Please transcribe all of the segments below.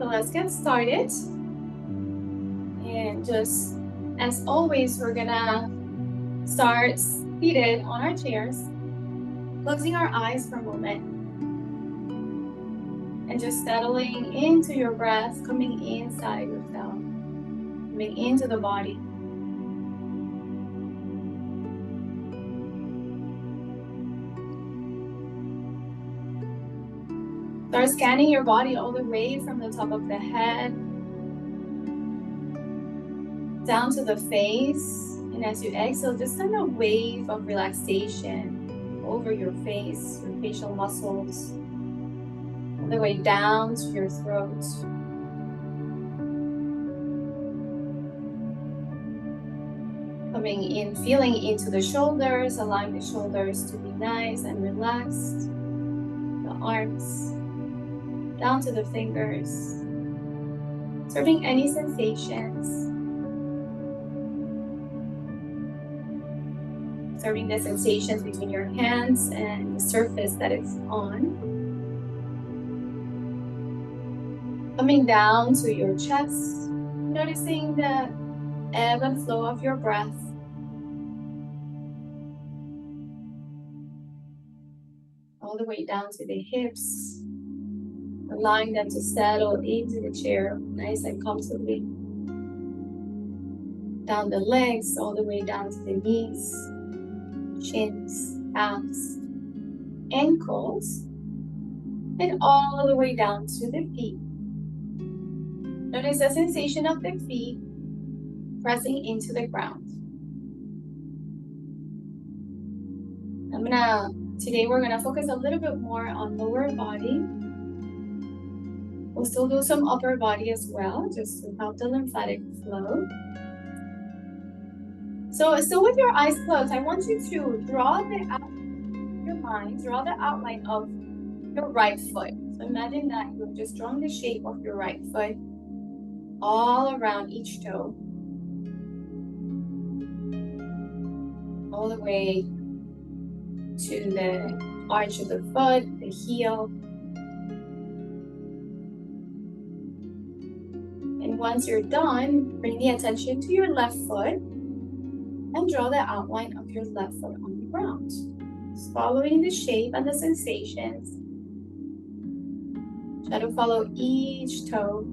So let's get started. And just as always, we're gonna start seated on our chairs, closing our eyes for a moment. And just settling into your breath, coming inside yourself, coming into the body. Start scanning your body all the way from the top of the head down to the face. And as you exhale, just send a wave of relaxation over your face, your facial muscles, all the way down to your throat. Coming in, feeling into the shoulders, allowing the shoulders to be nice and relaxed. The arms down to the fingers, observing any sensations. Observing the sensations between your hands and the surface that it's on. Coming down to your chest, noticing the ebb and flow of your breath. All the way down to the hips, allowing them to settle into the chair nice and comfortably. Down the legs, all the way down to the knees, shins, calves, ankles, and all the way down to the feet. Notice the sensation of the feet pressing into the ground. Today we're gonna focus a little bit more on lower body. We'll still do some upper body as well, just to help the lymphatic flow. So still with your eyes closed, I want you to draw the outline of your right foot. So imagine that you've just drawn the shape of your right foot all around each toe, all the way to the arch of the foot, the heel. And once you're done, bring the attention to your left foot and draw the outline of your left foot on the ground. Just following the shape and the sensations. Try to follow each toe,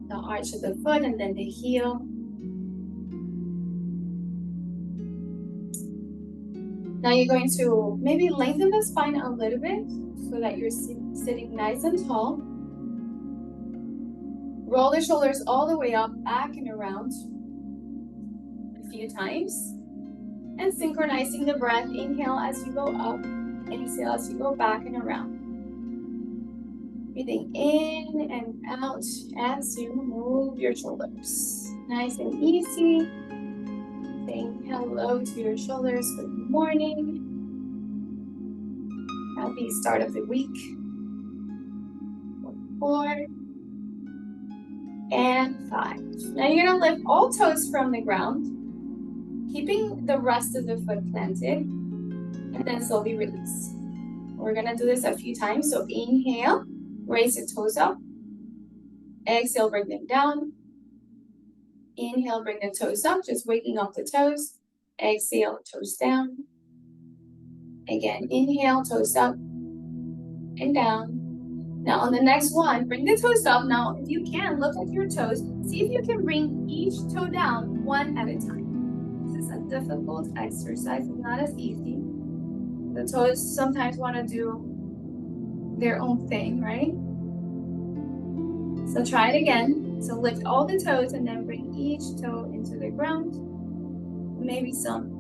the arch of the foot and then the heel. Now you're going to maybe lengthen the spine a little bit so that you're sitting nice and tall. Roll the shoulders all the way up, back and around a few times. And synchronizing the breath, inhale as you go up, exhale as you go back and around. Breathing in and out as you move your shoulders. Nice and easy. Saying hello to your shoulders. Good morning. Happy start of the week. 4 and 5. Now you're gonna lift all toes from the ground, keeping the rest of the foot planted, and then slowly release. We're gonna do this a few times. So inhale, raise the toes up. Exhale, bring them down. Inhale, bring the toes up, just waking up the toes. Exhale, toes down. Again, inhale, toes up and down. Now on the next one, bring the toes up. Now, if you can, look at your toes. See if you can bring each toe down one at a time. This is a difficult exercise, it's not as easy. The toes sometimes want to do their own thing, right? So try it again. So lift all the toes and then bring each toe into the ground. Maybe some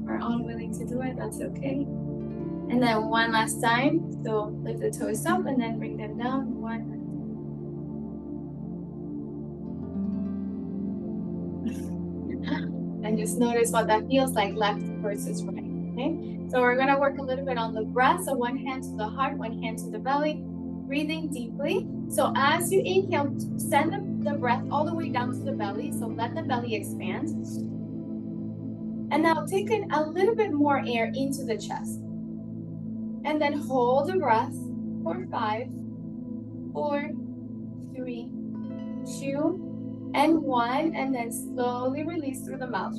are unwilling to do it, that's okay. And then one last time. So lift the toes up and then bring them down. One. And just notice what that feels like, left versus right, okay? So we're gonna work a little bit on the breath. So one hand to the heart, one hand to the belly. Breathing deeply. So as you inhale, send the breath all the way down to the belly. So let the belly expand. And now take in a little bit more air into the chest. And then hold the breath for 5, 4, 3, 2, and 1, and then slowly release through the mouth.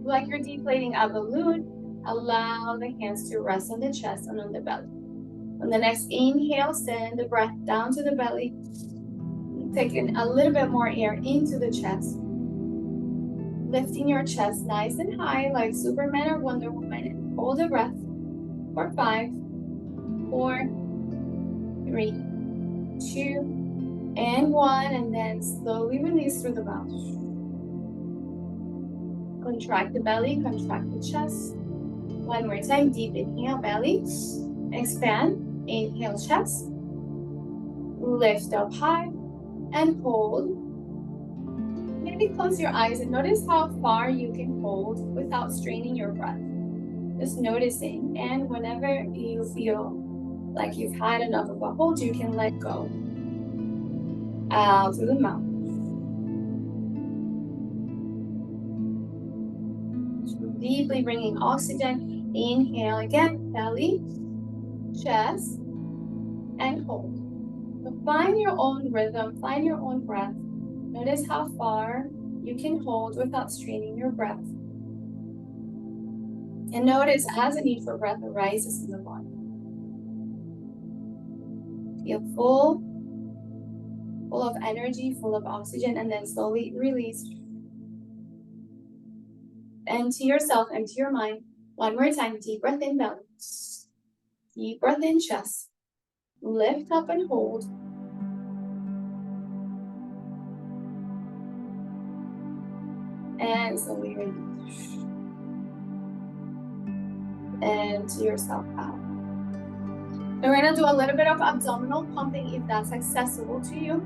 Like you're deflating a balloon, allow the hands to rest on the chest and on the belly. On the next inhale, send the breath down to the belly, taking a little bit more air into the chest, lifting your chest nice and high like Superman or Wonder Woman, and hold the breath for 5, 4, 3, 2, and 1, and then slowly release through the mouth. Contract the belly, contract the chest. One more time, deep inhale, belly, expand, inhale, chest, lift up high, and hold. Maybe close your eyes and notice how far you can hold without straining your breath. Just noticing, and whenever you feel like you've had enough of a hold, you can let go. Out through the mouth. Deeply bringing oxygen. Inhale again, belly, chest, and hold. So find your own rhythm, find your own breath. Notice how far you can hold without straining your breath. And notice as the need for breath arises in the body. Feel full of energy, full of oxygen, and then slowly release. Empty yourself, empty your mind. One more time, deep breath in belly. Deep breath in chest. Lift up and hold. And slowly release. Empty yourself out. And we're gonna do a little bit of abdominal pumping if that's accessible to you.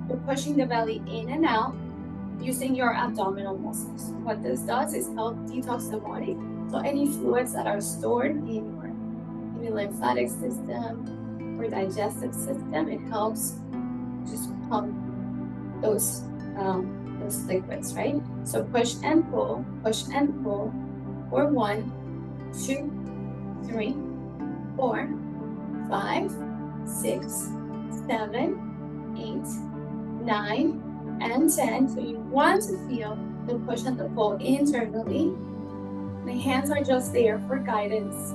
You're pushing the belly in and out using your abdominal muscles. What this does is help detox the body. So any fluids that are stored in your lymphatic system or digestive system, it helps just pump those liquids, right? So push and pull for 1, 2, 3, 4, 5, 6, 7, 8, 9, and 10. So you want to feel the push and the pull internally. The hands are just there for guidance.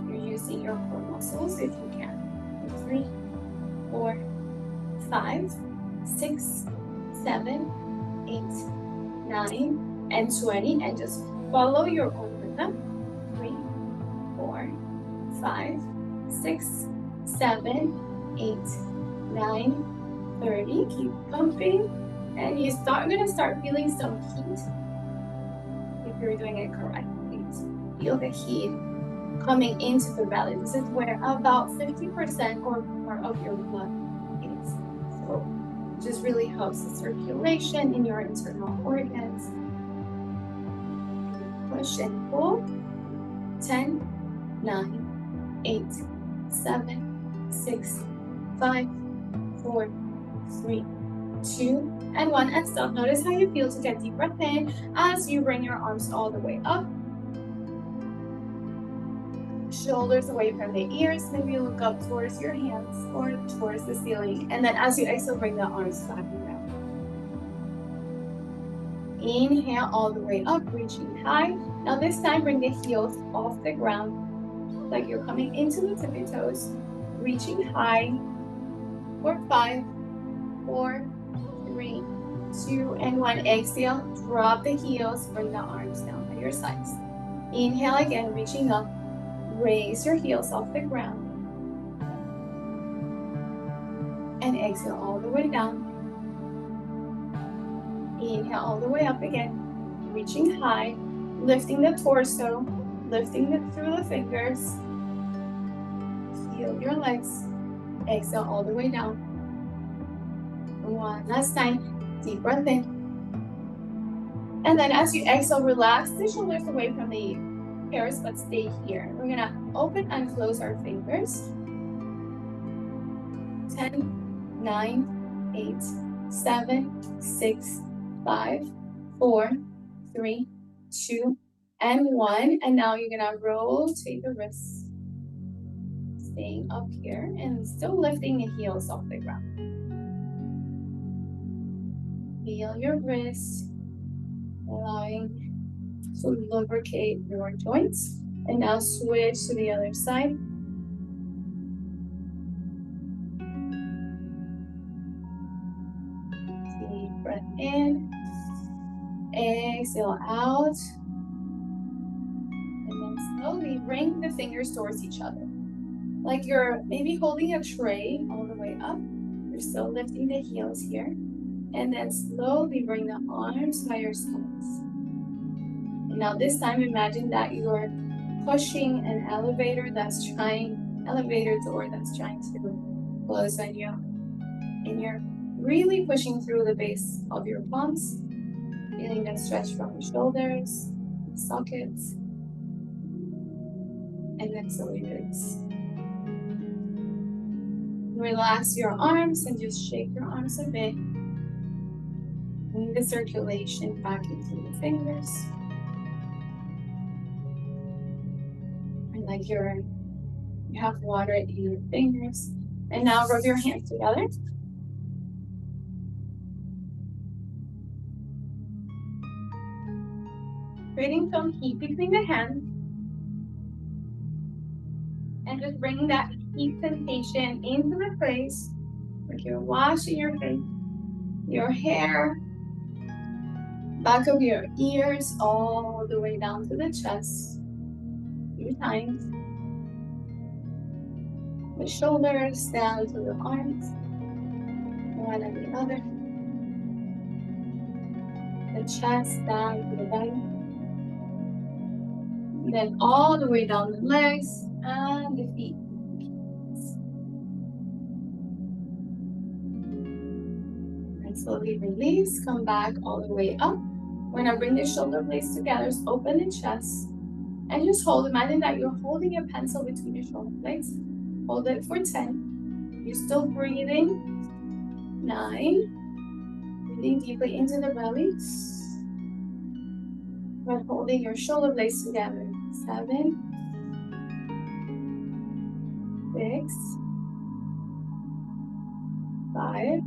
You're using your core muscles if you can. 3, 4, 5, 6, 7, 8, 9, and 20. And just follow your own rhythm. 3, 4, 5, 6, 7, 8, 9, 30. Keep pumping. And you're gonna start feeling some heat if you're doing it correctly. Feel the heat coming into the belly. This is where about 50% or more of your blood is. So it just really helps the circulation in your internal organs. Push and pull. 10, 9, 8, 7, 6, 5, 4, 3, 2, and 1, and stop. Notice how you feel to get deep breath in as you bring your arms all the way up. Shoulders away from the ears. Maybe you look up towards your hands or towards the ceiling. And then as you exhale, bring the arms back around. Inhale all the way up, reaching high. Now this time, bring the heels off the ground, like you're coming into the tippy toes, reaching high for 5, 4, 3, 2, and 1. Exhale, drop the heels, bring the arms down by your sides. Inhale again, reaching up. Raise your heels off the ground. And exhale all the way down. Inhale all the way up again. Reaching high, lifting the torso, lifting through the fingers. Feel your legs. Exhale all the way down. One last time, deep breath in. And then as you exhale, relax the shoulders away from the ears, but stay here. We're gonna open and close our fingers. 10, 9, 8, 7, 6, 5, 4, 3, 2, and 1. And now you're gonna rotate the wrists. staying up here and still lifting the heels off the ground. Feel your wrist, allowing to lubricate your joints. And now switch to the other side. Deep breath in. Exhale out. And then slowly bring the fingers towards each other. Like you're maybe holding a tray all the way up. You're still lifting the heels here. And then slowly bring the arms by your sides. And now this time imagine that you're pushing an elevator door that's trying to close on you. And you're really pushing through the base of your palms, feeling that stretch from the shoulders, sockets, and then slowly release. Relax your arms and just shake your arms a bit. Bring the circulation back into the fingers. And like you have water in your fingers. And now rub your hands together. Creating some heat between the hands. And just bringing that heat sensation into the face. Like you're washing your face, your hair, back of your ears, all the way down to the chest. 3 times. The shoulders down to the arms. One and the other. The chest down to the belly. And then all the way down the legs and the feet. And slowly release. Come back all the way up. We're gonna bring the shoulder blades together. Open the chest. And just hold. Imagine that you're holding a pencil between your shoulder blades. Hold it for 10. You're still breathing. 9. Breathing deeply into the belly. But holding your shoulder blades together. 7. 6. 5.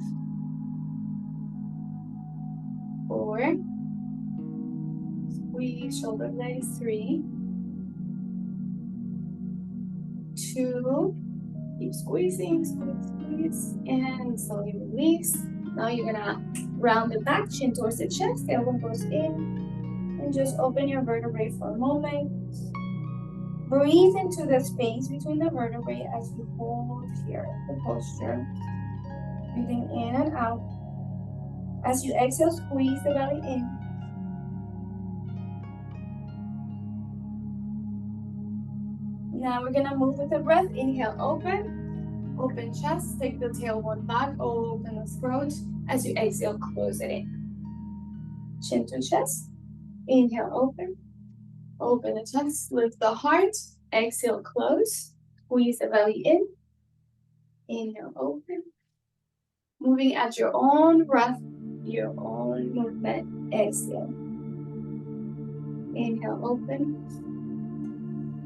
4. Squeeze shoulder blades. 3. 2. Keep squeezing, squeeze, and slowly release. Now you're gonna round the back, chin towards the chest, tailbone goes in, and just open your vertebrae for a moment. Breathe into the space between the vertebrae as you hold here, the posture. Breathing in and out. As you exhale, squeeze the belly in. Now we're gonna move with the breath. Inhale, open chest, take the tailbone back, open the throat. As you exhale, close it in. Chin to chest, inhale, open the chest, lift the heart, exhale, close, squeeze the belly in, inhale, open. Moving at your own breath, your own movement, exhale. Inhale, open.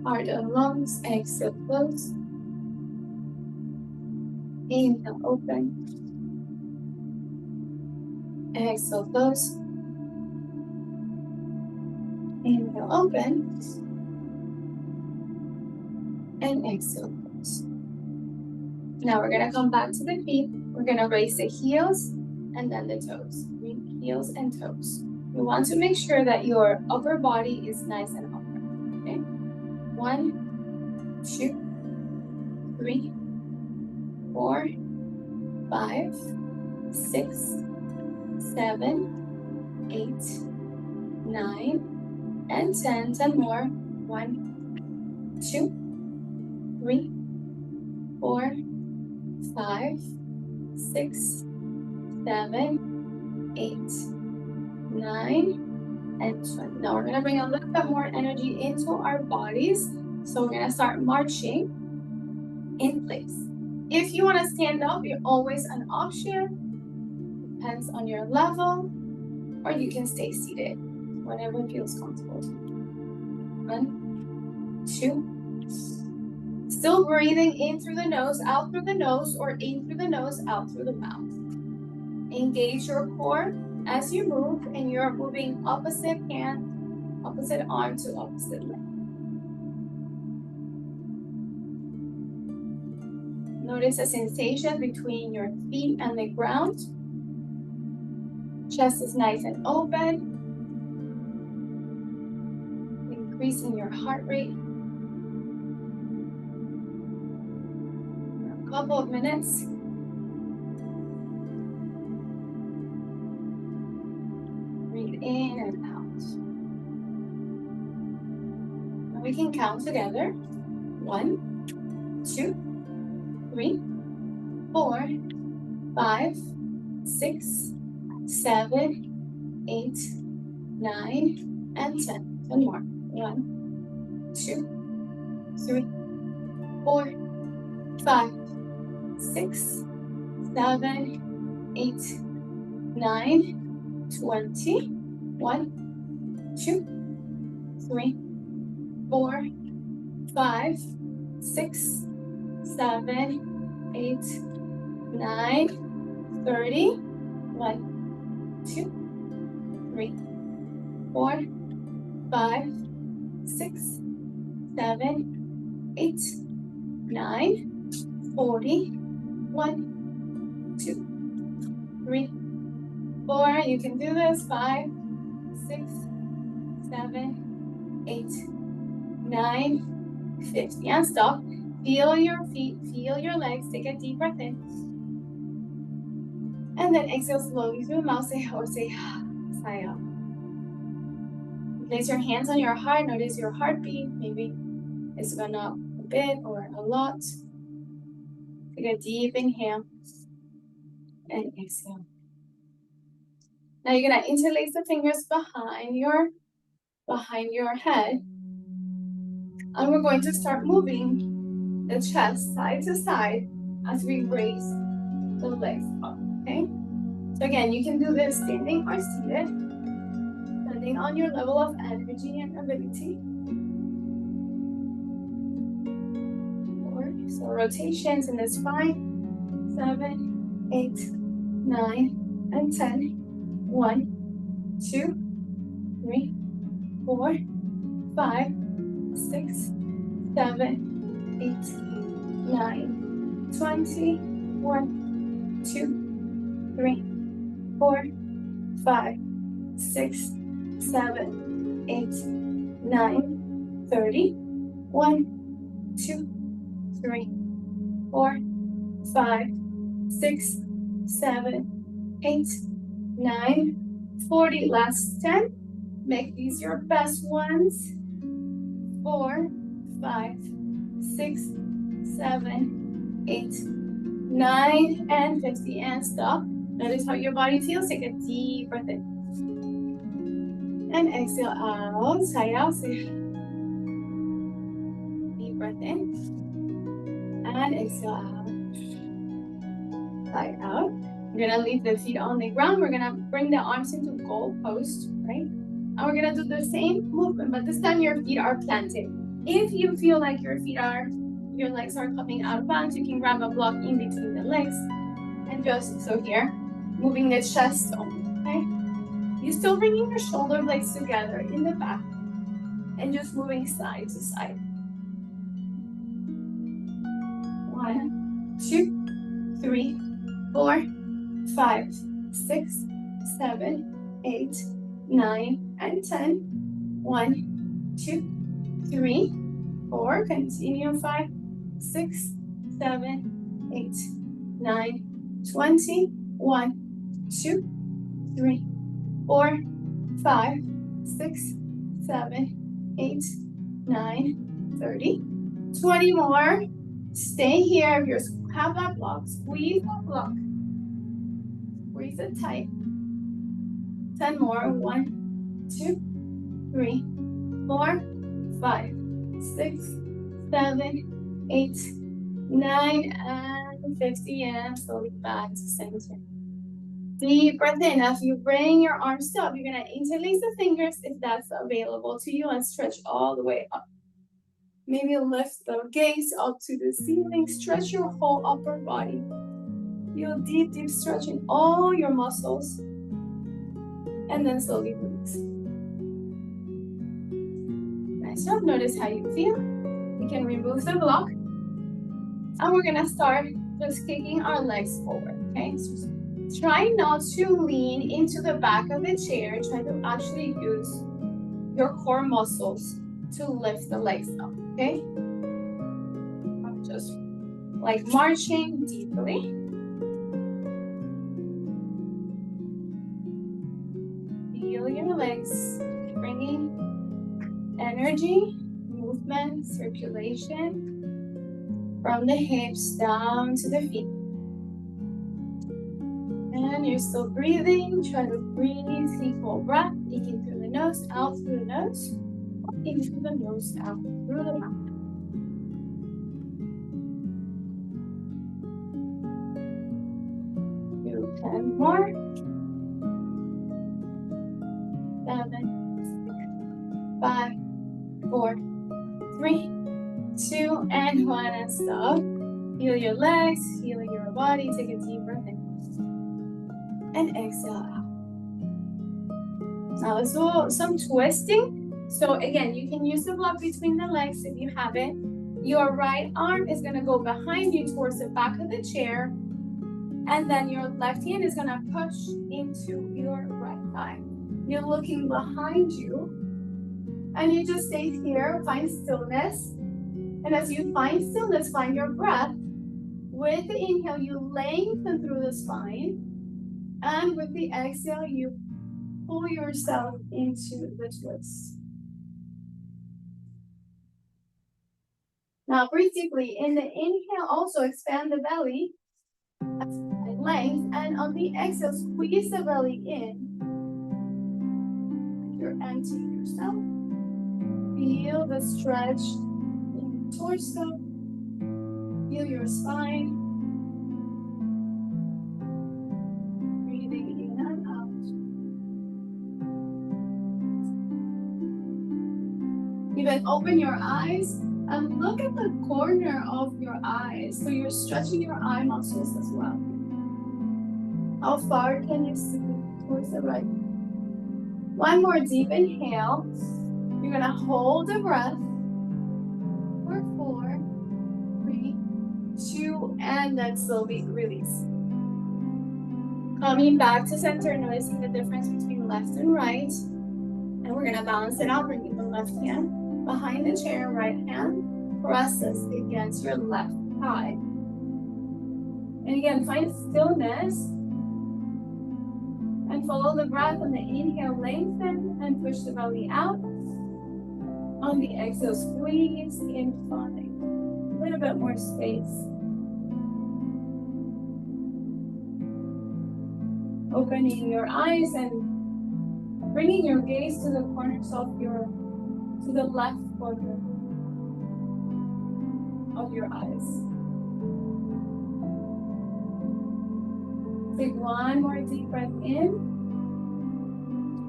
Heart and lungs, exhale, close. Inhale, open. Exhale, close. Inhale, open. And exhale, close. Now we're going to come back to the feet. We're going to raise the heels and then the toes. Heels and toes. You want to make sure that your upper body is nice and upright. Okay? 1, 2, 3, 4, 5, 6, 7, 8, 9, and 10. 10 more. 1, 2, 3, 4, 5, 6, 7, 8, 9, and 20. Now we're going to bring a little bit more energy into our bodies. So we're going to start marching in place. If you want to stand up, you're always an option. Depends on your level. Or you can stay seated, whatever feels comfortable. 1, 2, Still breathing in through the nose, out through the nose, or in through the nose, out through the mouth. Engage your core as you move, and you're moving opposite hand, opposite arm to opposite leg. Notice the sensation between your feet and the ground. Chest is nice and open. Increasing your heart rate. For a couple of minutes. Breathe in and out. And we can count together. 1, 2, 3, 4, 5, 6, 7, 8, 9, and 10. 10 more. 1, 2, 3, 4, 5, 6, 7, 8, 9, 20. 1, 2, 3, 4, 5, 6, 7, 8, 9, 30. 1, 2, 3, 4, 5, 6, 7, 8, 9, 40. 1, 2, 3, 4. You can do this. 5, 6, 7, 8, 9, 50. And stop. Feel your feet, feel your legs. Take a deep breath in. And then exhale slowly through the mouth. Say sigh out. Place your hands on your heart. Notice your heartbeat. Maybe it's gone up a bit or a lot. Take a deep inhale and exhale. Now you're gonna interlace the fingers behind your head. And we're going to start moving the chest side to side as we raise the legs up, okay? So again, you can do this standing or seated, depending on your level of energy and ability. So rotations in the spine, 7, 8, 9, and 10. 1, 2, 3, 4, 5, 6, 7, 8, 9, 20. 1, 2, 3, 4, 5, 6, 7, 8, 9, 30. 1, 2, 3, 4, 5, 6, 7, 8, 9, 40. Last 10. Make these your best ones. 4, 5, 6, 7, 8, 9, and 50. And stop. Notice how your body feels. Take a deep breath in. And exhale out. Sigh out. Deep breath in. And exhale out. Sigh out. We're gonna leave the feet on the ground. We're gonna bring the arms into goal post, right? And we're gonna do the same movement, but this time your feet are planted. If you feel like your legs are coming out of bounds, you can grab a block in between the legs and just, so here, moving the chest only, okay? You're still bringing your shoulder blades together in the back and just moving side to side. 1, 2, 3, 4, 5, 6, 7, 8, 9, and 10. 1, 2, 3, 4. Continue. 5, 6, 7, 8, 9, 20. 1, 2, 3, 4, 5, 6, 7, 8, 9, 30. 20 more. Stay here. If you have that block, squeeze that block. Squeeze it tight. 10 more. 1, 2, 3, 4, 5, 6, 7, 8, 9, and 50. And slowly back to center. Deep breath in. As you bring your arms up, you're gonna interlace the fingers if that's available to you and stretch all the way up. Maybe lift the gaze up to the ceiling. Stretch your whole upper body. Feel deep, deep stretch in all your muscles. And then slowly release. Nice job. Notice how you feel. We can remove the block. And we're gonna start just kicking our legs forward, okay? So try not to lean into the back of the chair. Try to actually use your core muscles to lift the legs up, okay? I'm just like marching deeply. Feel your legs bringing energy, movement, circulation from the hips down to the feet. And you're still breathing. Try to breathe equal breath, in through the nose, out through the nose, in through the nose, out through the mouth. Do 10 more. 7, 5, 4, 3, 2, and 1, and stop. Feel your legs, feel your body. Take a deep breath in. And exhale out. Now let's do some twisting. So again, you can use the block between the legs if you have it. Your right arm is gonna go behind you towards the back of the chair. And then your left hand is gonna push into your right thigh. You're looking behind you. And you just stay here, find stillness. And as you find stillness, find your breath. With the inhale, you lengthen through the spine. And with the exhale, you pull yourself into the twist. Now breathe deeply. In the inhale, also expand the belly at length. And on the exhale, squeeze the belly in. You're emptying yourself. Feel the stretch in your torso. Feel your spine. Breathing in and out. Even open your eyes and look at the corner of your eyes. So you're stretching your eye muscles as well. How far can you see towards the right? One more deep inhale. You're gonna hold the breath for 4, 3, 2, and then slowly release. Coming back to center, noticing the difference between left and right. And we're gonna balance it out, bringing the left hand behind the chair, right hand presses against your left thigh. And again, find stillness and follow the breath. On the inhale, lengthen and push the belly out. On the exhale, squeeze in, find a little bit more space. Opening your eyes and bringing your gaze to the corners of to the left corner of your eyes. Take one more deep breath in.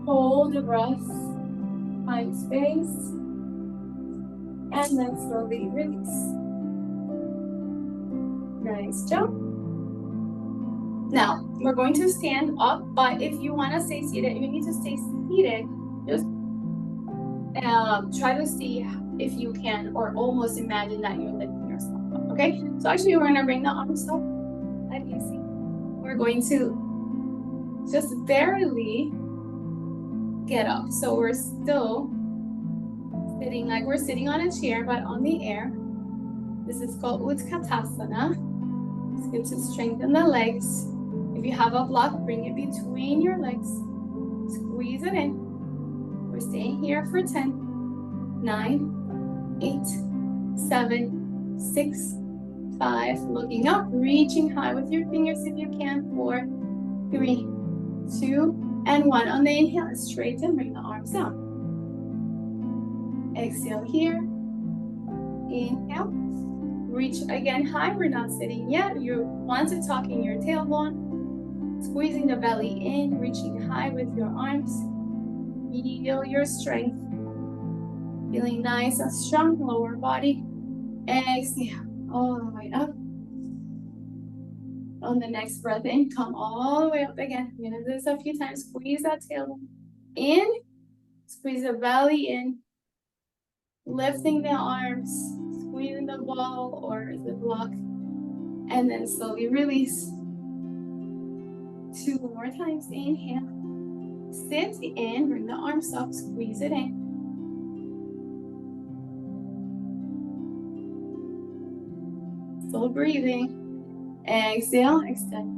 Hold the breath, find space, and then slowly release. Nice job. Now, we're going to stand up, but if you want to stay seated, you need to stay seated. Just try to see if you can, or almost imagine that you're lifting yourself up, okay? So actually, we're going to bring the arms up like you see. We're going to just barely get up. So we're still sitting like we're sitting on a chair, but on the air. This is called Utkatasana. It's good to strengthen the legs. If you have a block, bring it between your legs. Squeeze it in. We're staying here for 10, 9, 8, 7, 6, 5. Looking up, reaching high with your fingers if you can. 4, 3, 2, and 1. On the inhale, straighten, bring the arms down. Exhale here. Inhale. Reach again high. We're not sitting yet. You want to tuck in your tailbone. Squeezing the belly in, reaching high with your arms. Feel your strength. Feeling nice and strong, lower body. Exhale, all the way up. On the next breath in, come all the way up again. I'm gonna do this a few times. Squeeze that tailbone in, squeeze the belly in, lifting the arms, squeezing the ball or the block, and then slowly release. 2 more times. Inhale, sit in, bring the arms up, squeeze it in. Still breathing. Exhale, extend.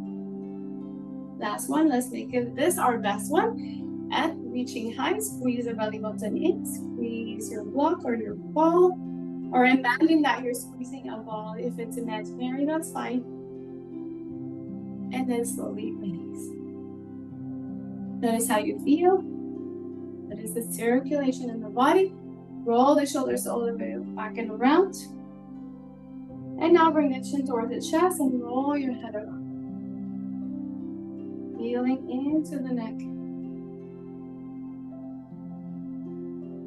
Last one, let's make this our best one. And reaching high, squeeze the belly button in, squeeze your block or your ball, or imagine that you're squeezing a ball. If it's imaginary, that's fine. And then slowly release. Notice how you feel. Notice the circulation in the body. Roll the shoulders all the way back and around. And now bring the chin towards the chest and roll your head around. Feeling into the neck.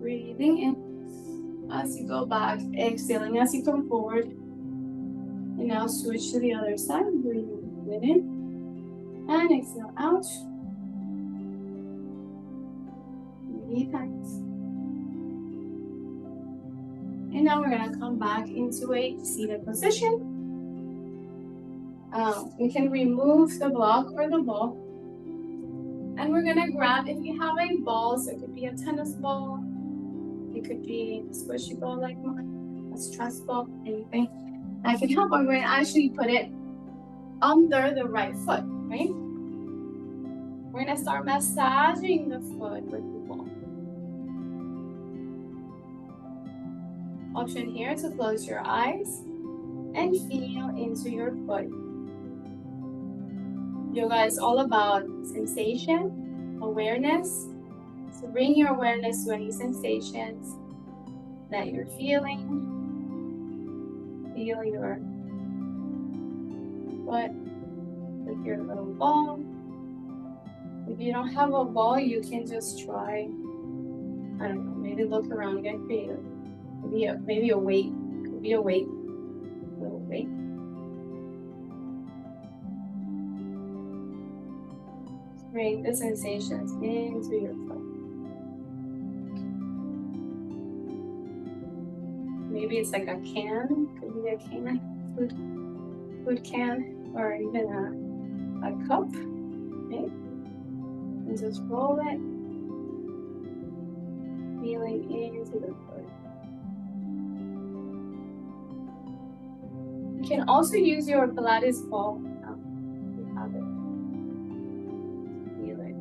Breathing in as you go back, exhaling as you come forward. And now switch to the other side. Breathing in and exhale out. 3 times. And now we're gonna come back into a seated position. We can remove the block or the ball. And we're gonna grab, if you have a ball, so it could be a tennis ball, it could be a squishy ball like mine, a stress ball, anything that can help. I'm going to actually put it under the right foot, right? We're gonna start massaging the foot with the ball. Option here to close your eyes and feel into your foot. Yoga is all about sensation, awareness. So bring your awareness to any sensations that you're feeling. Feel your foot with your little ball. If you don't have a ball, you can just try, I don't know, maybe look around, get creative. Maybe a weight, could be a weight, a little weight. Bring the sensations into your foot. Maybe it's like a can, could be a can, food can, or even a cup, okay? And just roll it, feeling into the foot. You can also use your Pilates ball. You have it. Feel it.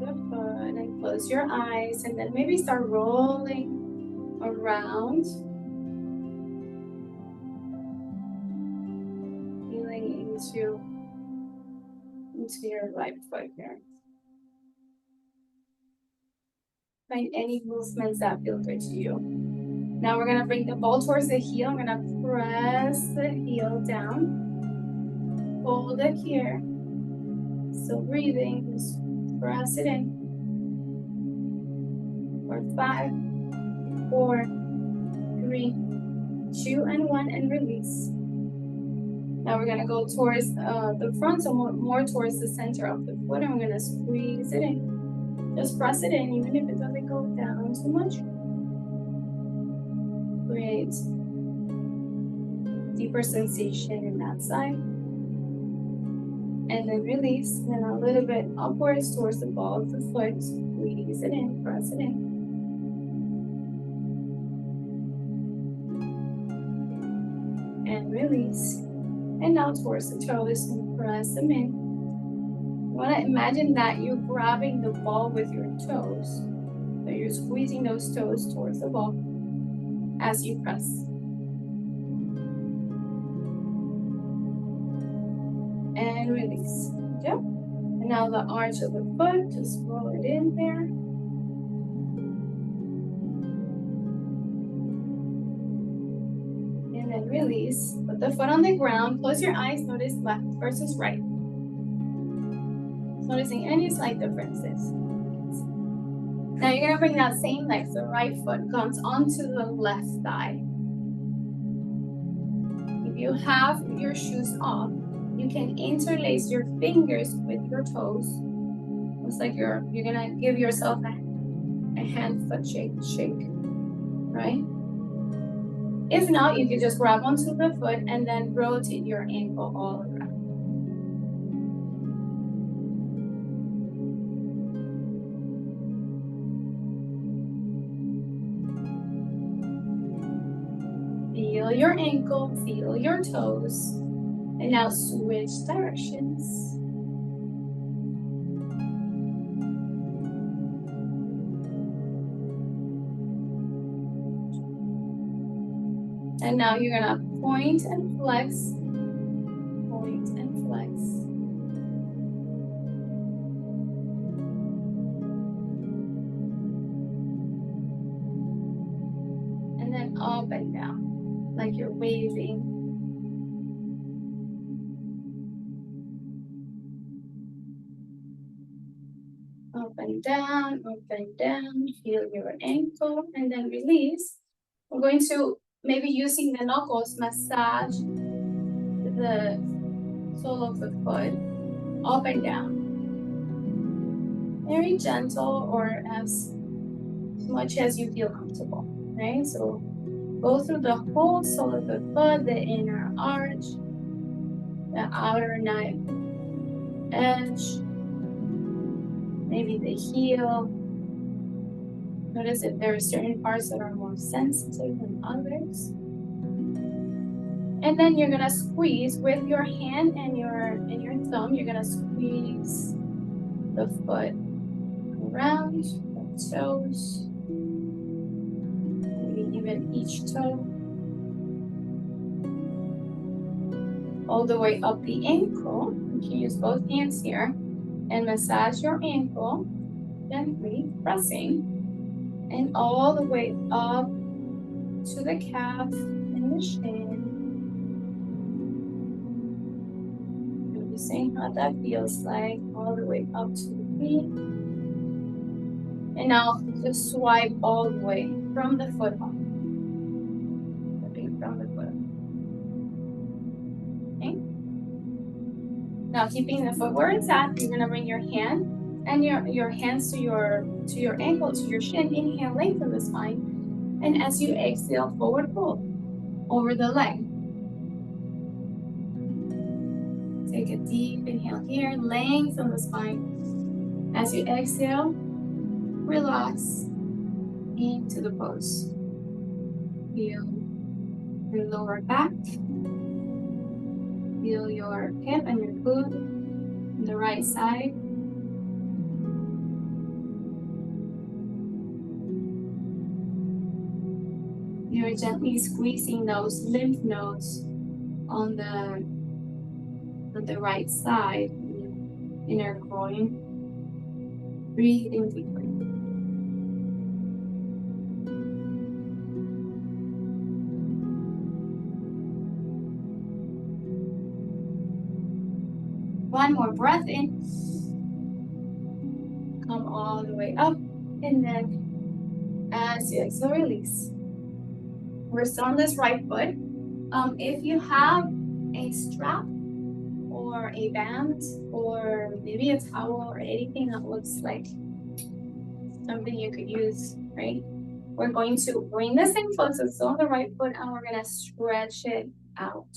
The foot, and close your eyes, and then maybe start rolling around. Feeling into your right foot here. Find any movements that feel good to you. Now we're gonna bring the ball towards the heel. I'm gonna press the heel down. Hold it here. Still breathing, just press it in. For 5, 4, 3, 2, and 1, and release. Now we're gonna go towards the front, so more towards the center of the foot, and we're gonna squeeze it in. Just press it in, even if it doesn't go down too much. Create deeper sensation in that side. And then release, and a little bit upwards towards the ball of the foot. Squeeze it in, press it in. And release. And now towards the toes, and press them in. You want to imagine that you're grabbing the ball with your toes. So you're squeezing those toes towards the ball as you press. And release. Yep. And now the arch of the foot, just roll it in there. And then release. Put the foot on the ground. Close your eyes. Notice left versus right. Noticing any slight differences. Now you're gonna bring that same leg, so right foot comes onto the left thigh. If you have your shoes off, you can interlace your fingers with your toes. It's like you're gonna give yourself a hand foot shake, right? If not, you can just grab onto the foot and then rotate your ankle all around. Feel your ankle, feel your toes, and now switch directions. And now you're gonna point and flex, point and flex. And then up and down, like you're waving. Up and down, feel your ankle, and then release. We're going to maybe using the knuckles, massage the sole of the foot up and down. Very gentle or as much as you feel comfortable, right? So go through the whole sole of the foot, the inner arch, the outer knife edge, maybe the heel. Notice if there are certain parts that are more sensitive than others. And then you're gonna squeeze with your hand and your thumb. You're gonna squeeze the foot around the toes, maybe even each toe, all the way up the ankle. You can use both hands here and massage your ankle gently, pressing, and all the way up to the calf and the shin. Noticing how that feels like, all the way up to the feet. And now just swipe all the way from the foot up. From the foot up. Okay. Now keeping the foot where it's at, you're gonna bring your hand and your hands to your ankle, to your shin. Inhale, lengthen the spine. And as you exhale, forward fold over the leg. Take a deep inhale here, lengthen the spine. As you exhale, relax into the pose. Feel your lower back. Feel your hip and your glute on the right side. You're gently squeezing those lymph nodes on the right side, inner groin. Breathe in deeply. One more breath in. Come all the way up, and then as you exhale, release. We're still on this right foot. If you have a strap or a band or maybe a towel or anything that looks like something you could use, right? We're going to bring the same foot, so it's still on the right foot, and we're gonna stretch it out.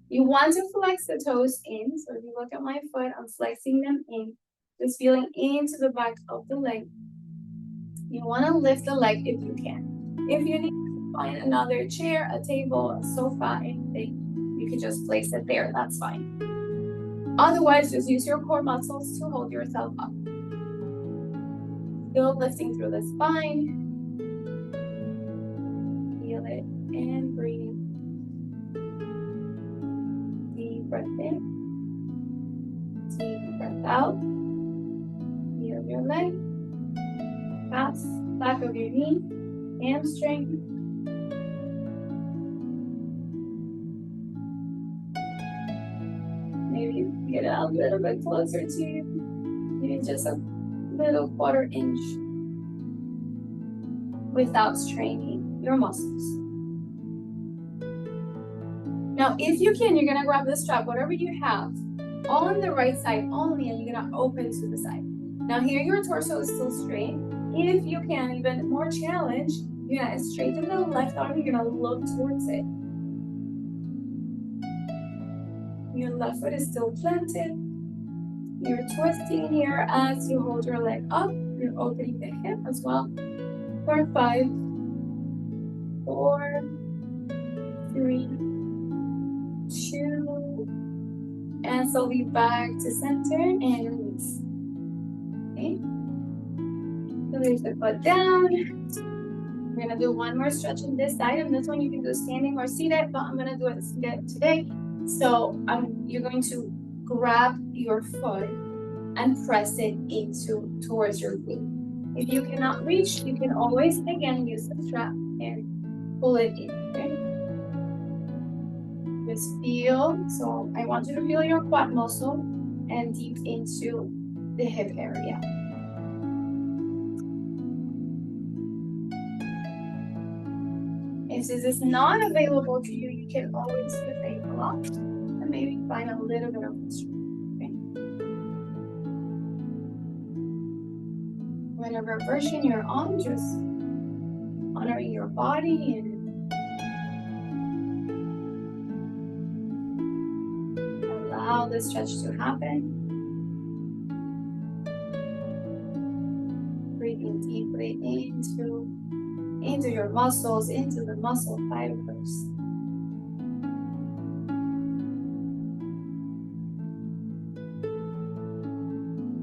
You want to flex the toes in, so if you look at my foot, I'm flexing them in, just feeling into the back of the leg. You wanna lift the leg if you can. If you need to find another chair, a table, a sofa, anything, you can just place it there, that's fine. Otherwise, just use your core muscles to hold yourself up. Still lifting through the spine. Feel it and breathe. Deep breath in. Deep breath out. Feel your leg. Calves, back of your knee, hamstring. Maybe get it a little bit closer to you. maybe just a little 1/4 inch, without straining your muscles. Now, if you can, you're gonna grab the strap, whatever you have, all on the right side only, and you're gonna open to the side. Now here, your torso is still straight. If you can, even more challenge, you're gonna straighten the left arm, you're gonna look towards it. Your left foot is still planted. You're twisting here as you hold your leg up. You're opening the hip as well. For 5, 4, 3, 2, and slowly back to center and release. Okay. Release the foot down. We're gonna do one more stretch on this side, and this one you can do standing or seated, but I'm gonna do it seated today. So you're going to grab your foot and press it towards your glute. If you cannot reach, you can always again use the strap and pull it in. Okay. Just feel. So I want you to feel your quad muscle and deep into the hip area. If this is not available to you, you can always use a block and maybe find a little bit of strength. Okay. Whatever version you're on, just honoring your body and allow the stretch to happen. Breathing deeply into your muscles, into the muscle fibers.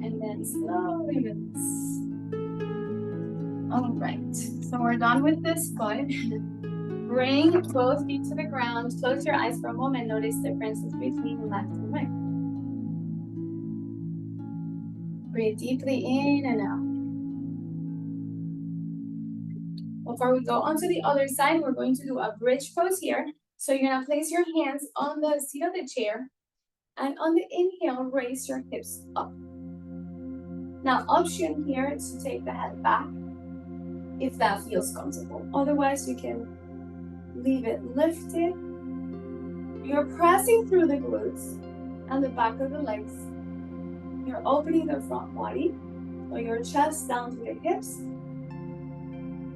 And then slowly release. All right, so we're done with this foot. Bring both feet to the ground. Close your eyes for a moment. Notice differences between left and right. Breathe deeply in and out. Before we go on to the other side, we're going to do a bridge pose here. So you're gonna place your hands on the seat of the chair, and on the inhale, raise your hips up. Now, option here is to take the head back if that feels comfortable. Otherwise, you can leave it lifted. You're pressing through the glutes and the back of the legs. You're opening the front body, so your chest down to the hips,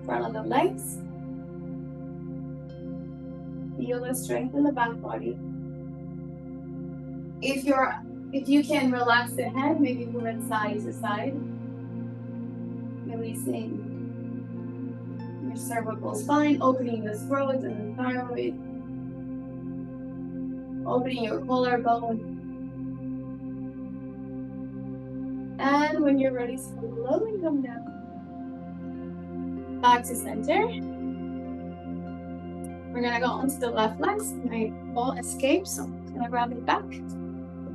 front of the legs. Feel the strength in the back body. If you can relax the head, maybe move it side to side, releasing your cervical spine, opening the throat and the thyroid, opening your collarbone. And when you're ready, slowly come down. Back to center. We're gonna go onto the left leg. My ball escaped, so I'm gonna grab it back.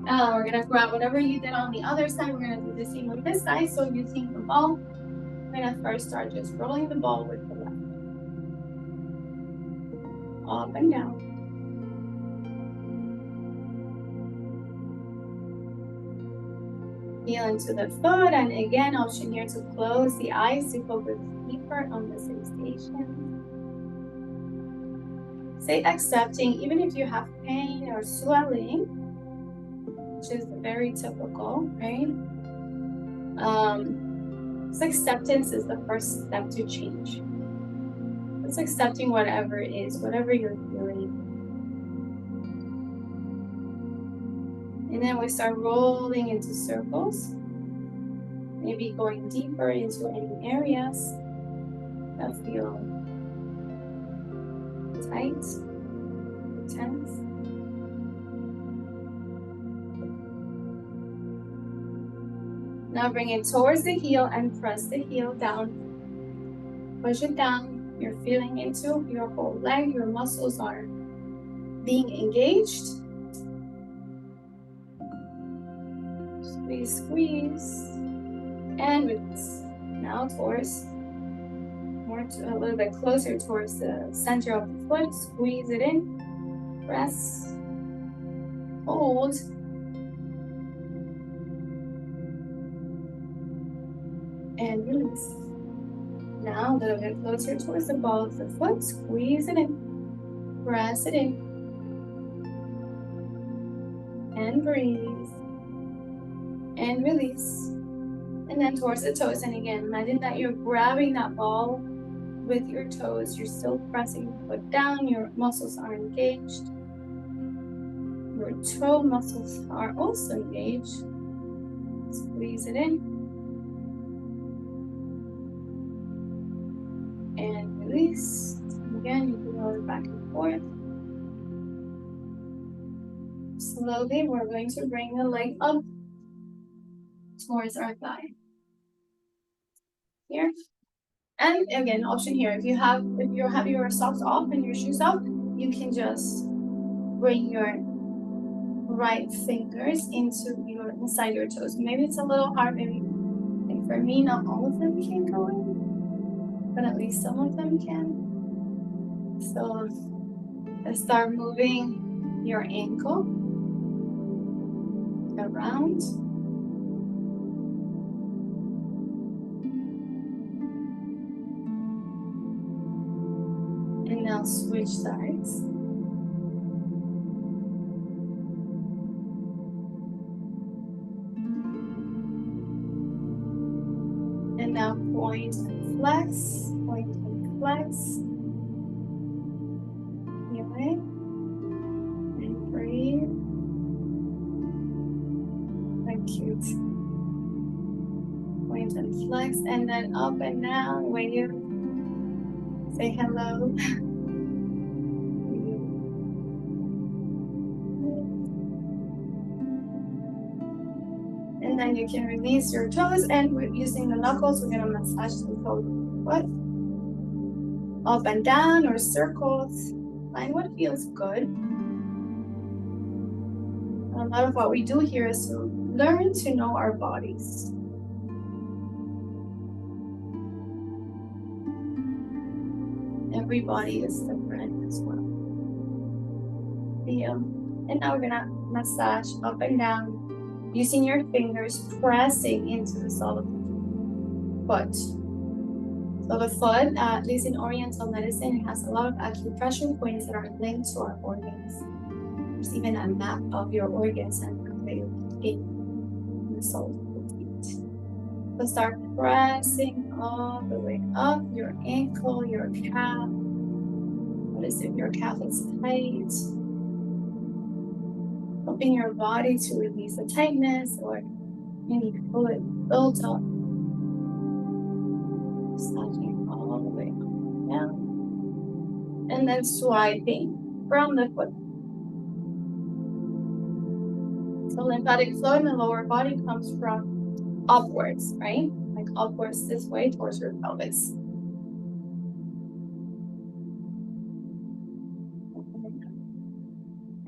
We're gonna grab whatever you did on the other side. We're gonna do the same on this side. So using the ball, we're gonna first start just rolling the ball with the left. Up and down. Feel into the foot, and again, option here to close the eyes to focus deeper on the sensation. Stay accepting, even if you have pain or swelling, which is very typical, right? Acceptance is the first step to change. It's accepting whatever it is, whatever you're feeling. And then we start rolling into circles, maybe going deeper into any areas that feel tight, tense. Now bring it towards the heel and press the heel down. Push it down. You're feeling into your whole leg. Your muscles are being engaged. Squeeze, squeeze, and release. Now towards a little bit closer towards the center of the foot. Squeeze it in. Press. Hold. and release. Now a little bit closer towards the ball of the foot. Squeeze it in. Press it in. And breathe. And release. And then towards the toes. And again, imagine that you're grabbing that ball with your toes. You're still pressing the foot down. Your muscles are engaged. Your toe muscles are also engaged. Squeeze it in. And release. And again, you can roll it back and forth. Slowly, we're going to bring the leg up towards our thigh. Here. And again, option here. If you have your socks off and your shoes off, you can just bring your right fingers inside your toes. Maybe it's a little hard. Maybe, and for me, not all of them can go in, but at least some of them can. So let's start moving your ankle around. And now switch sides. And now point and flex, point and flex. Feel it. And breathe. And cute. Point and flex, and then up and down when you say hello. And then you can release your toes, and we're using the knuckles, we're gonna massage the toe foot. Up and down or circles. Find what feels good. And a lot of what we do here is to learn to know our bodies. Every body is different as well. And now we're gonna massage up and down using your fingers, pressing into the sole of the foot. So the foot, at least in Oriental medicine, it has a lot of acupressure points that are linked to our organs. There's even a map of your organs and where they begin in the sole of the feet. So start pressing all the way up your ankle, your calf. Notice if your calf is tight. Helping your body to release the tightness or any fluid built up. Massaging all the way up and down. And then swiping from the foot. So lymphatic flow in the lower body comes from upwards, right? Like upwards this way towards your pelvis.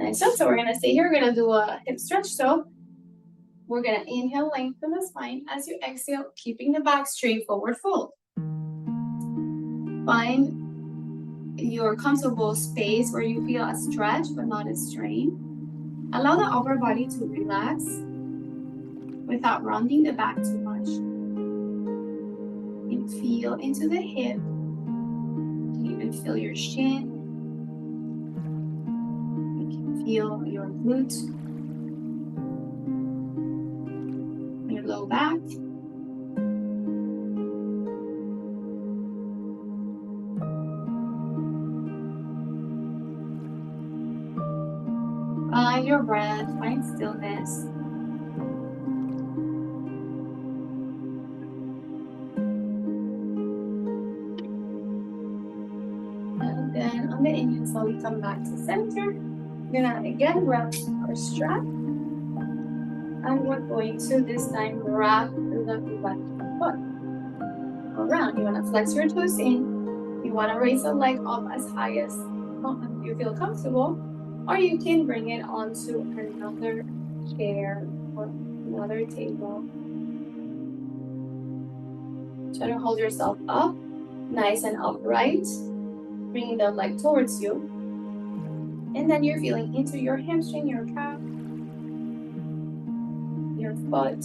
Nice job. So we're going to stay here. We're going to do a hip stretch. So we're going to inhale, lengthen the spine. As you exhale, keeping the back straight, forward fold. Find your comfortable space where you feel a stretch but not a strain. Allow the upper body to relax without rounding the back too much. And feel into the hip. You can even feel your shin. Feel your glute, your low back. Find your breath, find stillness. And then on the inhale, slowly come back to center. We're gonna again wrap our strap, and we're going to this time wrap the left foot around. You wanna flex your toes in. You wanna raise the leg up as high as you feel comfortable, or you can bring it onto another chair or another table. Try to hold yourself up, nice and upright, bringing the leg towards you. And then you're feeling into your hamstring, your calf, your foot,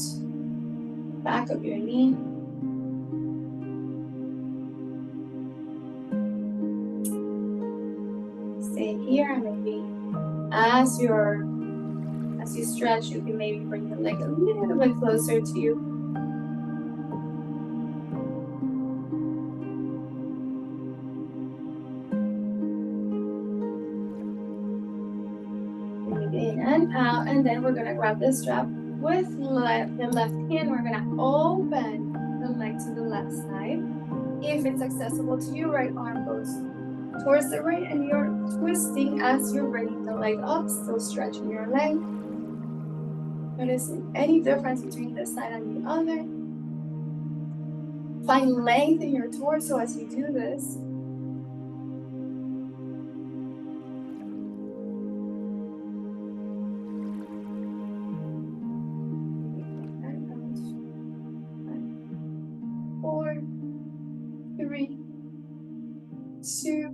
back of your knee. stay here, and maybe as you stretch, you can maybe bring the leg a little bit closer to you. Breathe in and out, and then we're gonna grab the strap with the left hand. We're gonna open the leg to the left side. If it's accessible to you, right arm goes towards the right, and you're twisting as you're bringing the leg up, still stretching your leg. Noticing any difference between this side and the other. Find length in your torso as you do this. Four, three, two,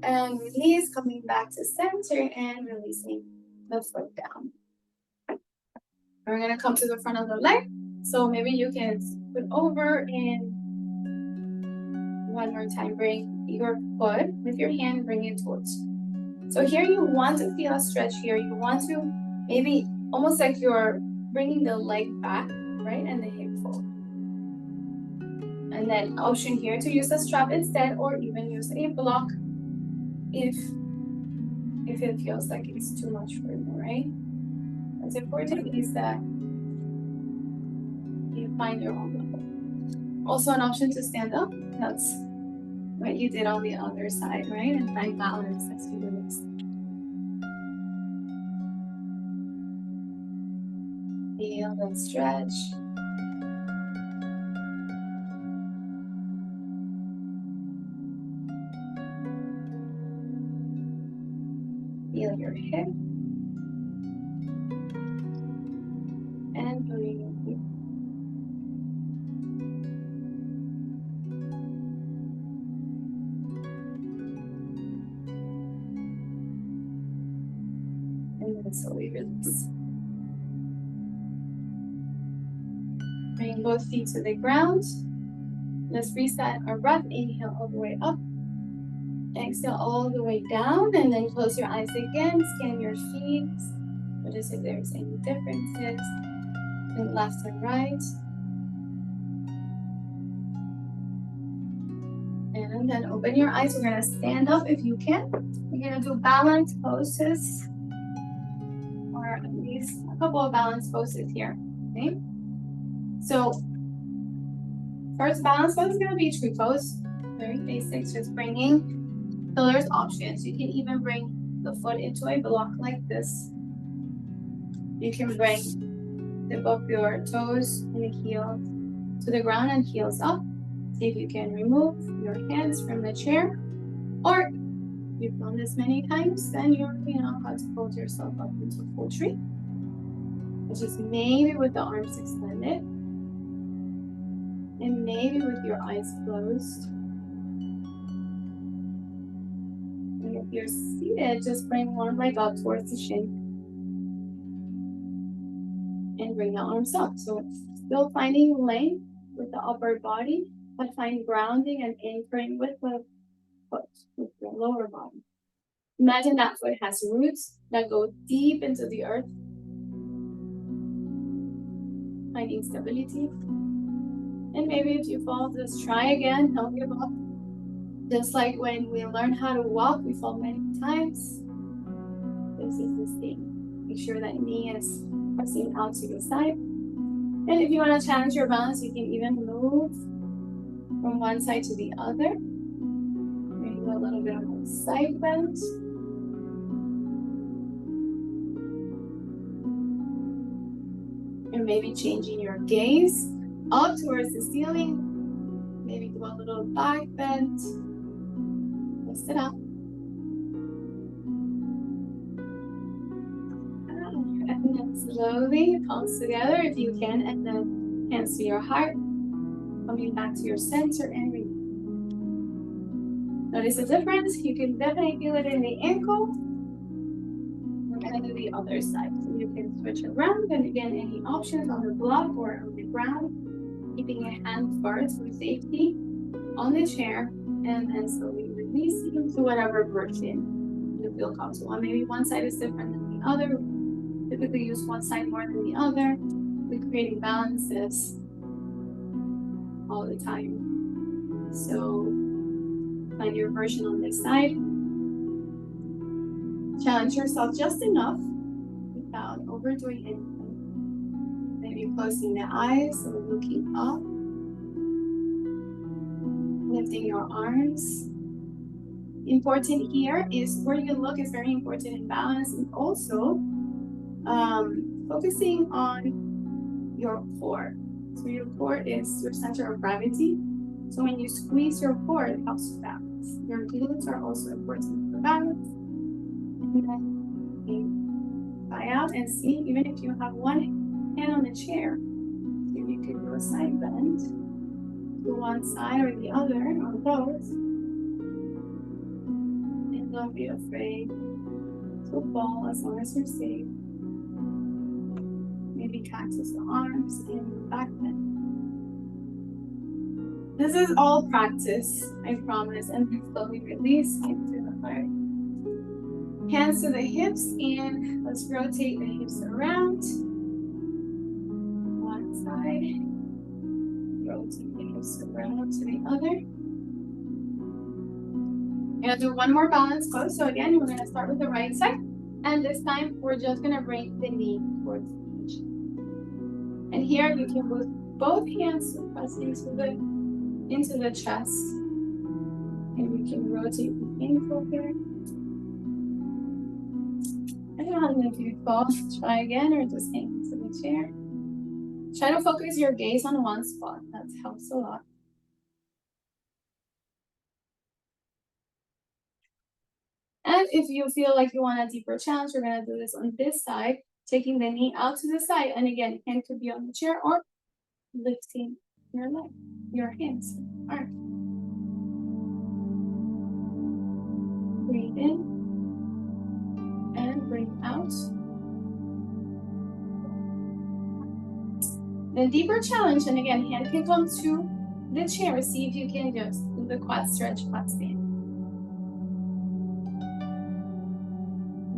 and release, coming back to center and releasing the foot down. We're going to come to the front of the leg. So maybe you can put over and one more time, bring your foot with your hand, bring it towards you. So here you want to feel a stretch here. You want to maybe almost like you're bringing the leg back, right? And the hip forward. And then option here to use a strap instead, or even use a block if it feels like it's too much for you, right? What's important is that you find your own level. Also an option to stand up. That's what you did on the other side, right? And find balance as you do this. Feel that stretch. Feel your hip. And breathe. And then slowly release. Bring both feet to the ground. Let's reset our breath. Inhale all the way up. Exhale all the way down, and then close your eyes again. Scan your feet. Notice if there's any differences in left and right. And then open your eyes. We're gonna stand up if you can. We're gonna do balance poses, or at least a couple of balance poses here. Okay. So first balance pose is gonna be tree pose. Very basic, just bringing. So there's options. You can even bring the foot into a block like this. You can bring tip of your toes and the heel to the ground and heels up. See if you can remove your hands from the chair. Or you've done this many times, then you know how to hold yourself up into full tree. Which is maybe with the arms extended. And maybe with your eyes closed. And if you're seated, just bring one leg up towards the shin. And bring the arms up. So still finding length with the upper body, but find grounding and anchoring with the foot, with the lower body. Imagine that foot has roots that go deep into the earth. Finding stability. And maybe if you fall, just try again, don't give up. Just like when we learn how to walk, we fall many times. This is the same. Make sure that knee is pressing out to the side. And if you want to challenge your balance, you can even move from one side to the other. Maybe a little bit of a side bend. And maybe changing your gaze up towards the ceiling. Maybe do a little back bend. Lift it up. And then slowly palms together if you can, and then hands to your heart. Coming back to your center and release. Notice the difference. You can definitely feel it in the ankle. We're going to do the other side. So you can switch around, and again, any options on the block or on the ground. Keeping your hands first for safety on the chair, and then slowly releasing to whatever version you feel comfortable. Maybe one side is different than the other. Typically use one side more than the other. We're creating balances all the time. So find your version on this side. Challenge yourself just enough without overdoing anything. Maybe closing the eyes or looking up. Lifting your arms. Important here is where you look is very important in balance, and also focusing on your core. So your core is your center of gravity. So when you squeeze your core, it helps you balance. Your glutes are also important for balance. And then you try out and see, even if you have one hand on the chair, if you can do a side bend to one side or the other on both. And don't be afraid to fall as long as you're safe. Maybe cactus the arms and back bend. This is all practice, I promise, and slowly release into the heart. Hands to the hips, and let's rotate the hips around. One side. Rotate the hips around to the other. I'm gonna do one more balance pose. So again, we're gonna start with the right side, and this time we're just gonna bring the knee towards the chin. And here you can move both hands to press into the chest, and you can rotate the ankle here. I don't know if you fall, try again, or just hang to the chair. Try to focus your gaze on one spot. That helps a lot. And if you feel like you want a deeper challenge, we're gonna do this on this side, taking the knee out to the side. And again, hand could be on the chair or lifting your leg, your hands, arms. Breathe in and breathe out. The deeper challenge, and again, hand can come to the chair. See if you can just do the quad stretch, quad stand.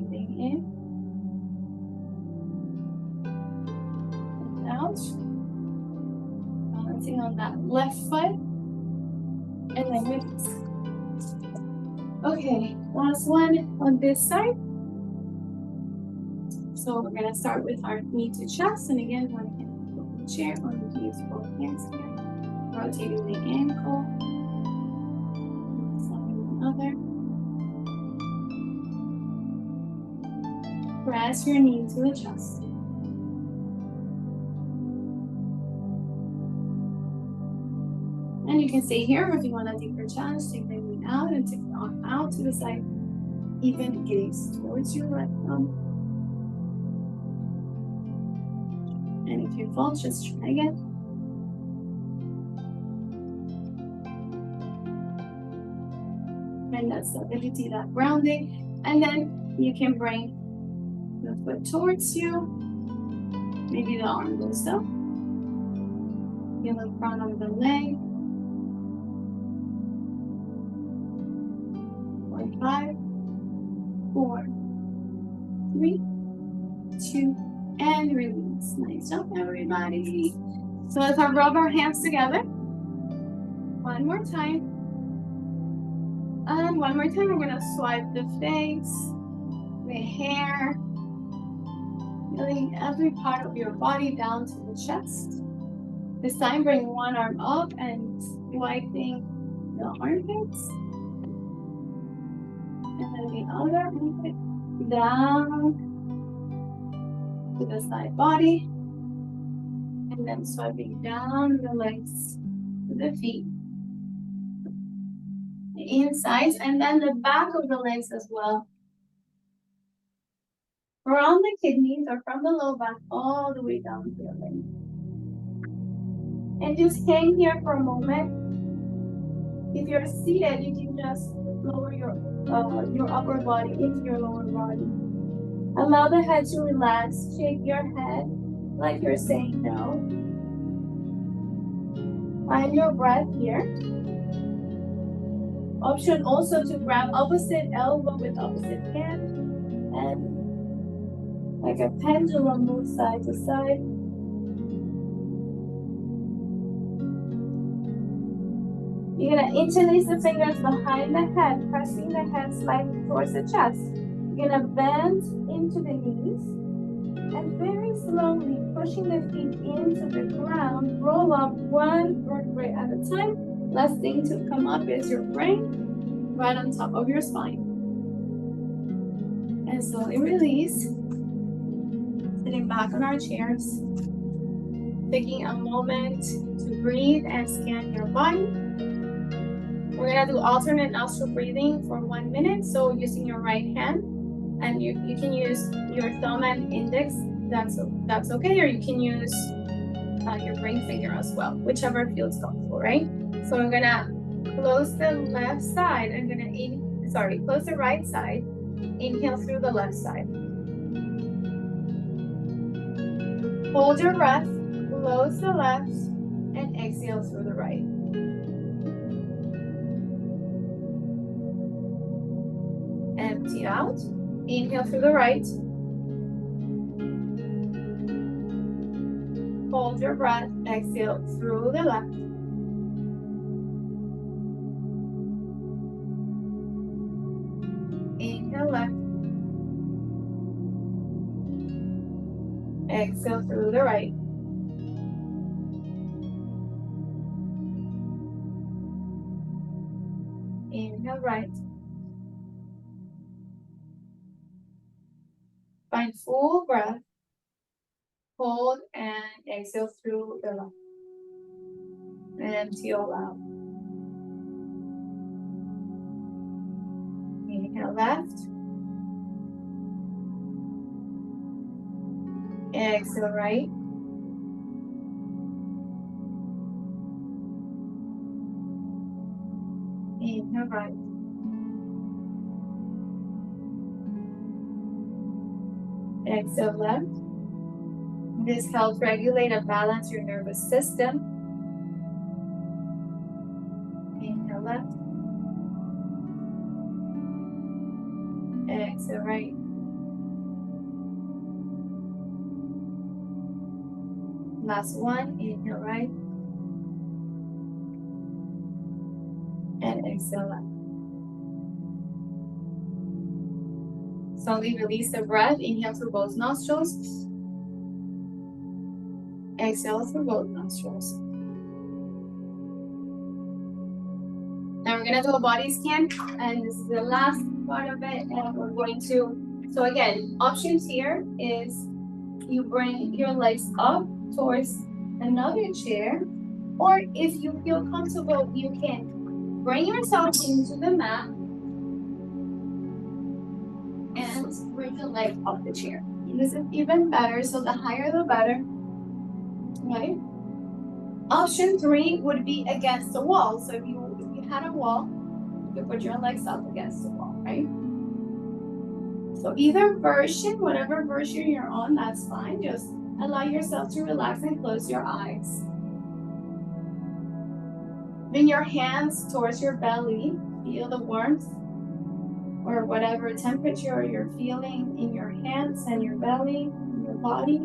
Breathing in and out. Balancing on that left foot, and then release. Okay, last one on this side. So we're gonna start with our knee to chest, and again, one hand on the chair, on the use both hands here. Rotating the ankle, the other. Press your knee to the chest. And you can stay here, or if you want a deeper challenge, take the knee out and take the arm out to the side. Even gaze towards your right thumb. And if you fall, just try again. And that stability, that grounding. And then you can bring the foot towards you. Maybe the arm goes down. Feel the front of the leg. 5, 4, 3, 2, and release. Nice job, everybody. So let's rub our hands together. One more time. And one more time, we're gonna swipe the face, the hair, feeling every part of your body down to the chest. This time, bring one arm up and swiping the armpits. And then the other armpit down to the side body. And then swiping down the legs to the feet. The insides, and then the back of the legs as well. From the kidneys or from the low back all the way down to the leg. And just hang here for a moment. If you're seated, you can just lower your upper body into your lower body. Allow the head to relax. Shake your head like you're saying no. Find your breath here. Option also to grab opposite elbow with opposite hand and like a pendulum move side to side. You're gonna interlace the fingers behind the head, pressing the head slightly towards the chest. You're gonna bend into the knees and very slowly pushing the feet into the ground, roll up one vertebrae at a time. Last thing to come up is your brain right on top of your spine. And slowly release. Sitting back on our chairs. Taking a moment to breathe and scan your body. We're gonna do alternate nostril breathing for 1 minute. So using your right hand, and you can use your thumb and index, that's okay, or you can use your ring finger as well, whichever feels comfortable, right? So I'm gonna close the left side. Close the right side. Inhale through the left side. Hold your breath, close the left, and exhale through the right. Empty out. Inhale through the right. Hold your breath, exhale through the left. Inhale left. Exhale through the right. Inhale right. Find full breath. Hold and exhale through the left. And empty all out. Inhale left. Exhale right. Inhale right. Exhale left. This helps regulate and balance your nervous system. Inhale left. Exhale right. Last one. Inhale right. And exhale left. Slowly release the breath. Inhale through both nostrils. Exhale through both nostrils. Now we're gonna do a body scan, and this is the last part of it, and we're going to, so again, options here is you bring your legs up towards another chair, or if you feel comfortable, you can bring yourself into the mat and bring the leg off the chair. And this is even better, so the higher the better, right? Option 3 would be against the wall. So if you had a wall, you could put your legs up against the wall, right? So either version, whatever version you're on, that's fine. Just allow yourself to relax and close your eyes. Bring your hands towards your belly. Feel the warmth or whatever temperature you're feeling in your hands and your belly, in your body.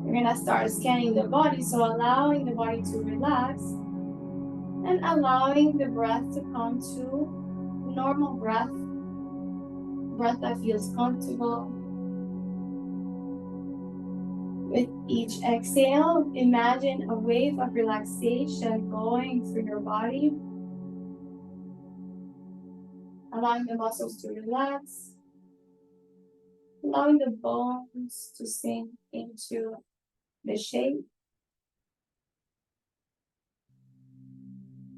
We're gonna start scanning the body, so allowing the body to relax and allowing the breath to come to normal breath that feels comfortable. With each exhale, imagine a wave of relaxation going through your body, allowing the muscles to relax, allowing the bones to sink into the shape.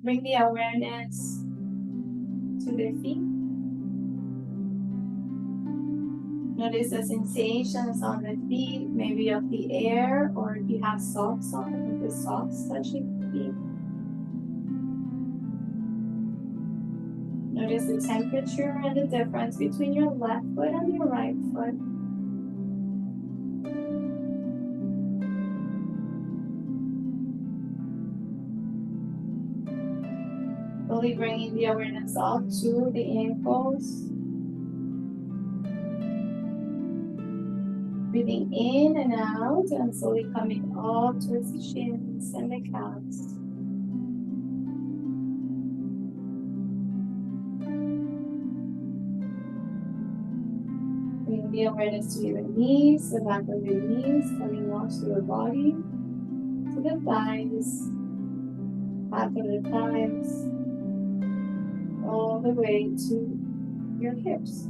Bring the awareness to the feet. Notice the sensations on the feet, maybe of the air, or if you have socks on, the socks touching the feet. Notice the temperature and the difference between your left foot and your right foot. Slowly bringing the awareness up to the ankles. Breathing in and out and slowly coming up towards the shins and the calves. Bring the awareness to your knees, the back of your knees, coming up to your body, to the thighs, back of the thighs, all the way to your hips.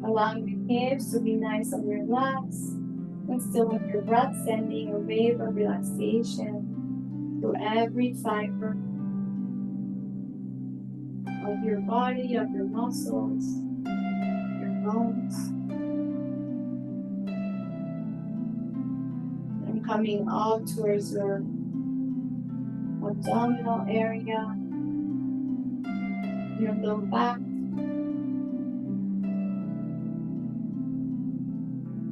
Allowing the hips to be nice and relaxed, and still with your breath sending a wave of relaxation through every fiber of your body, of your muscles, your bones. And coming up towards your abdominal area, your low back,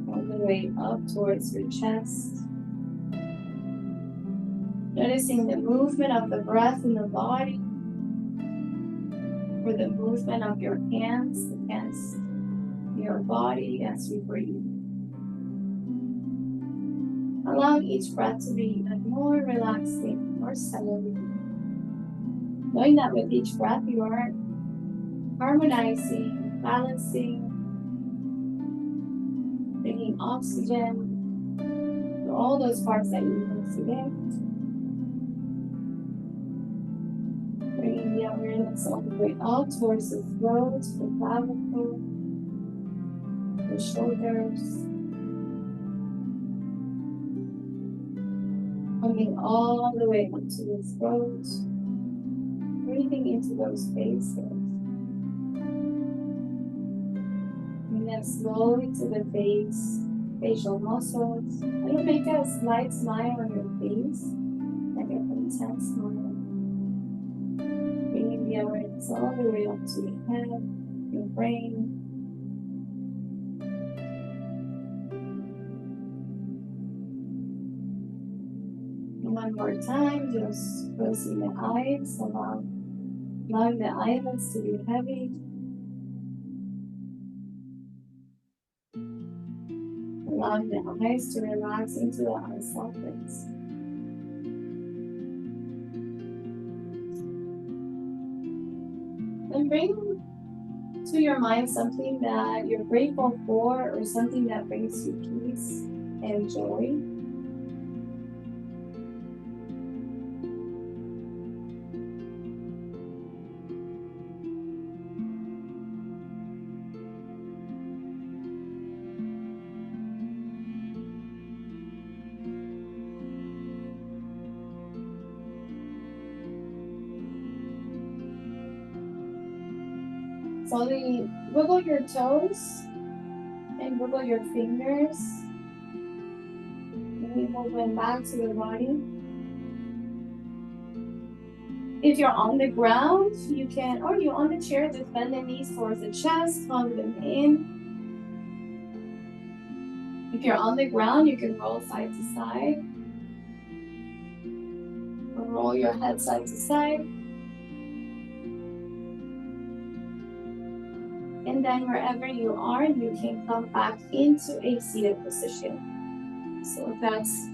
all the way up towards your chest. Noticing the movement of the breath in the body, or the movement of your hands against your body as you breathe. Allowing each breath to be even more relaxing, more settling. Knowing that with each breath you are harmonizing, balancing, bringing oxygen to all those parts that you need today. Bringing the awareness all the way up towards the throat, the clavicle, the shoulders. Coming all the way up to the throat. Breathing into those spaces. And then slowly to the face, facial muscles. And you'll make a slight smile on your face, like an intense smile. Bringing the awareness all the way up to your head, your brain. And one more time, just closing the eyes, allowing the eyelids to be heavy. Allowing the eyes to relax into the eye sockets. And bring to your mind something that you're grateful for or something that brings you peace and joy. Slowly wiggle your toes and wiggle your fingers. Maybe move them back to the body. If you're on the ground, you can, or you're on the chair, just bend the knees towards the chest, palm them in. If you're on the ground, you can roll side to side. Or roll your head side to side. And then wherever you are, you can come back into a seated position. So if that's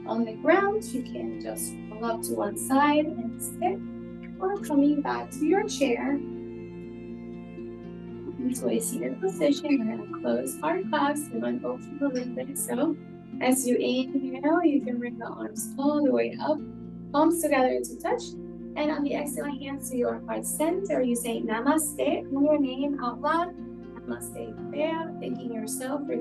on the ground, you can just roll up to one side and sit, or coming back to your chair into a seated position. We're going to close our class. We're going to open a little bit. So as you inhale, you can bring the arms all the way up, palms together to touch. And on the exhale, hands to your heart center, you say namaste, your name out loud. Namaste there, thanking yourself for